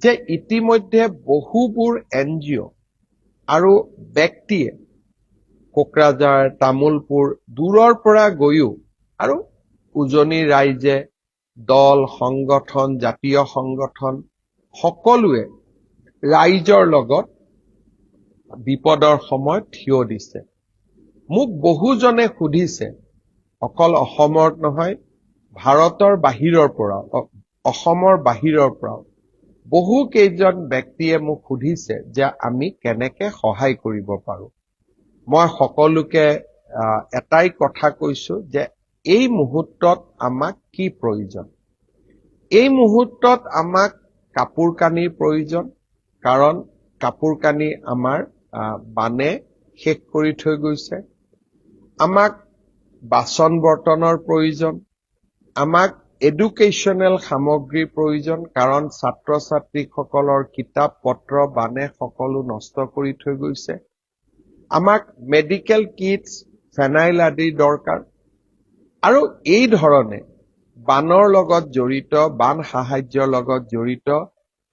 যে ইতিমধ্যে বহুবোৰ NGO আৰু ব্যক্তিয়ে কোকৰাঝাৰ তামুলপুৰ দূৰৰ পৰা গৈও আৰু উজনি ৰাইজে দল সংগঠন জাতীয় সংগঠন সকলোৱে ৰাইজৰ লগত বিপদৰ সময়ত থিয় দিছে মোক বহুজনে সুধিছে অকল অসমৰ নহয় ভাৰতৰ বাহিৰৰ পৰা অসমৰ বাহিৰৰ পৰা বহু কেইজন ব্যক্তিয়ে মোক সুধিছে যে আমি কেনেকৈ সহায় কৰিব পাৰো মই সকলোকে এটাই কথা কৈছো যে এই মুহূৰ্তত আমাক কি প্ৰয়োজন এই মুহূৰ্তত আমাক কাপোৰ কানিৰ প্ৰয়োজন কাৰণ কাপোৰ কানি আমাৰ বানে শেষ কৰি থৈ গৈছে আমাক বাচন বৰ্তনৰ প্ৰয়োজন আমাক এডুকেশ্যনেল সামগ্ৰীৰ প্ৰয়োজন কাৰণ ছাত্ৰ ছাত্ৰীসকলৰ কিতাপ পত্ৰ বানে সকলো নষ্ট কৰি থৈ গৈছে আমাক মেডিকেল কিটছ ফেনাইল আদিৰ দৰকাৰ আৰু এই ধৰণে বানৰ লগত জড়িত বান সাহায্যৰ লগত জড়িত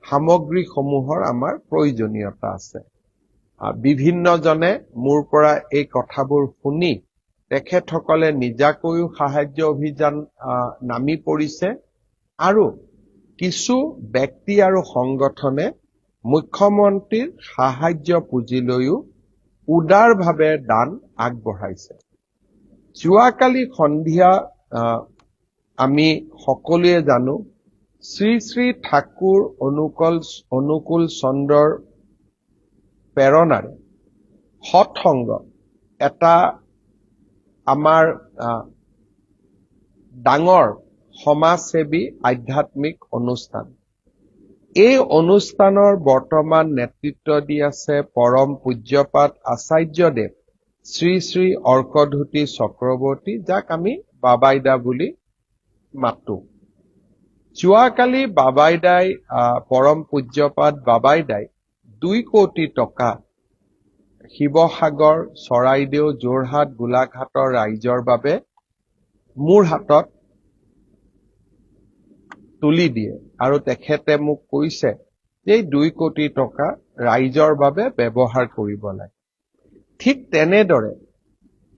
সামগ্ৰীসমূহৰ আমাৰ প্ৰয়োজনীয়তা আছে বিভিন্নজনে মোৰ পৰা এই কথাবোৰ শুনি তেখেতসকলে নিজাকৈও সাহায্য অভিযান নামি পৰিছে আৰু কিছু ব্যক্তি আৰু সংগঠনে মুখ্যমন্ত্ৰীৰ সাহায্য পুঁজিলৈও উদাৰভাৱে দান আগবঢ়াইছে যোৱাকালি সন্ধিয়া আমি সকলোৱে জানো শ্ৰী শ্ৰী ঠাকুৰ অনুকূল চন্দ্ৰৰ প্ৰেৰণাৰে সৎসংগ এটা আমাৰ ডাঙৰ সমাজসেৱী আধ্যাত্মিক অনুষ্ঠান এই অনুষ্ঠানৰ বৰ্তমান নেতৃত্ব দি আছে পৰম পূজ্যপাত আচাৰ্যদেৱ শ্ৰী শ্ৰী অৰ্কধুতি চক্ৰৱৰ্তী যাক আমি বাবাইদা বুলি মাতো যোৱাকালি বাবাইদাই পৰম পূজ্যপাত বাবাইদাই 2 কোটি টকা শিৱসাগৰ চৰাইদেউ যোৰহাট গোলাঘাটৰ ৰাইজৰ বাবে মোৰ হাতত তুলি দিয়ে আৰু তেখেতে মোক কৈছে যে 2 কোটি টকা ৰাইজৰ বাবে ব্যৱহাৰ কৰিব লাগে ঠিক তেনেদৰে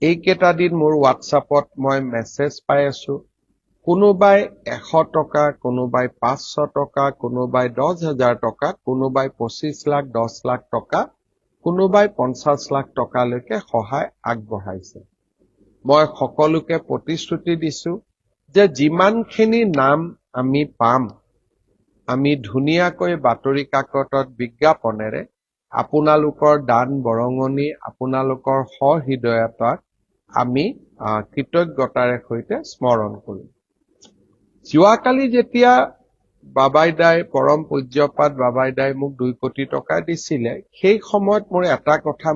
এইকেইটা দিন মোৰ হোৱাটছআপত মই মেছেজ পাই আছো কোনোবাই 100 টকা কোনোবাই 500 টকা কোনোবাই 10,000 টকা কোনোবাই 25 লাখ 10 লাখ টকা কোনোবাই 50 লাখ টকালৈকে সহায় আগবঢ়াইছে মই সকলোকে প্ৰতিশ্ৰুতি দিছো যে যিমানখিনি নাম আমি পাম আমি ধুনীয়াকৈ বাতৰি কাকতত বিজ্ঞাপনেৰে আপোনালোকৰ দান বৰঙণি আপোনালোকৰ সহৃদয়তাক আমি কৃতজ্ঞতাৰে সৈতে স্মৰণ কৰিম যোৱাকালি যেতিয়া বাবাইদাই পৰম পূজ্যপাত বাবাইদাই মোক 2 কোটি টকা দিছিলে সেই সময়ত মোৰ এটা কথা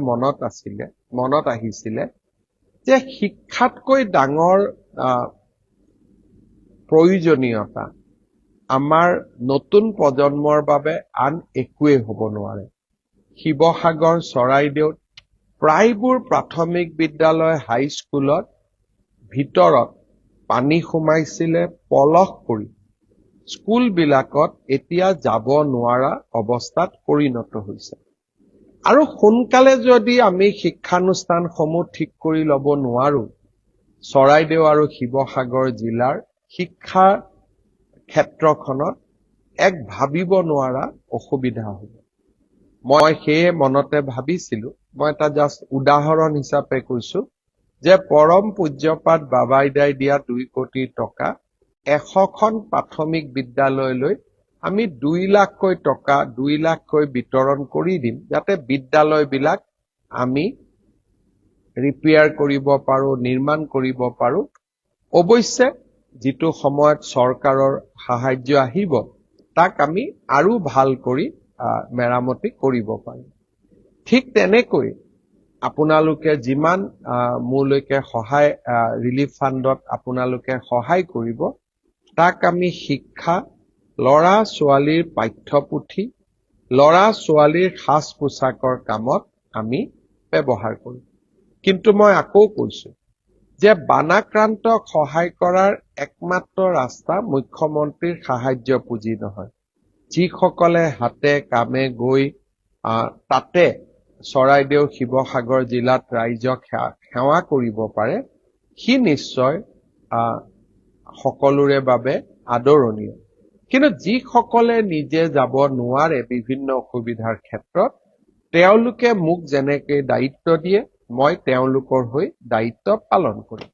মনত আহিছিলে যে শিক্ষাতকৈ ডাঙৰ প্ৰয়োজনীয়তা আমাৰ নতুন প্ৰজন্মৰ বাবে আন একোৱেই হ'ব নোৱাৰে শিৱসাগৰ চৰাইদেউত প্ৰায়বোৰ প্ৰাথমিক বিদ্যালয় হাইস্কুলত ভিতৰত পানী সোমাইছিলে পলস পৰি স্কুলবিলাকত এতিয়া যাব নোৱাৰা অৱস্থাত পৰিণত হৈছে আৰু সোনকালে যদি আমি শিক্ষানুষ্ঠানসমূহ ঠিক কৰি ল'ব নোৱাৰো চৰাইদেউ আৰু শিৱসাগৰ জিলাৰ শিক্ষা ক্ষেত্ৰখনত এক ভাবিব নোৱাৰা অসুবিধা হ'ব মই সেয়ে মনতে ভাবিছিলো মই এটা জাষ্ট উদাহৰণ হিচাপে কৈছো যে পৰম পূজ্যপাত বাবাইদাই দিয়া 2 কোটি টকা 100খন প্ৰাথমিক বিদ্যালয়লৈ আমি 2 লাখকৈ টকা 2 লাখকৈ বিতৰণ কৰি দিম যাতে বিদ্যালয়বিলাক আমি ৰিপেয়াৰ কৰিব পাৰো নিৰ্মাণ কৰিব পাৰো অৱশ্যে যিটো সময়ত চৰকাৰৰ সাহায্য আহিব তাক আমি আৰু ভাল কৰি মেৰামতি কৰিব পাৰিম ঠিক তেনেকৈ আপোনালোকে যিমান মোলৈকে সহায় ৰিলিফ ফাণ্ডত আপোনালোকে সহায় কৰিব তাক আমি শিক্ষা লৰা ছোৱালীৰ পাঠ্যপুথি লৰা ছোৱালীৰ সাজ পোছাকৰ কামত আমি ব্যৱহাৰ কৰিম কিন্তু মই আকৌ কৈছো যে বানাক্ৰান্তক সহায় কৰাৰ একমাত্ৰ ৰাস্তা মুখ্যমন্ত্ৰীৰ সাহায্য পুঁজি নহয় যিসকলে হাতে কামে গৈ তাতে চৰাইদেউ শিৱসাগৰ জিলাত ৰাইজক সেৱা কৰিব পাৰে, সি নিশ্চয় সকলোৰে বাবে আদৰণীয়। কিন্তু যিসকলে নিজে যাব নোৱাৰে বিভিন্ন অসুবিধাৰ ক্ষেত্ৰত, তেওঁলোকে মোক যেনেকৈ দায়িত্ব দিয়ে, মই তেওঁলোকৰ হৈ দায়িত্ব পালন কৰিম।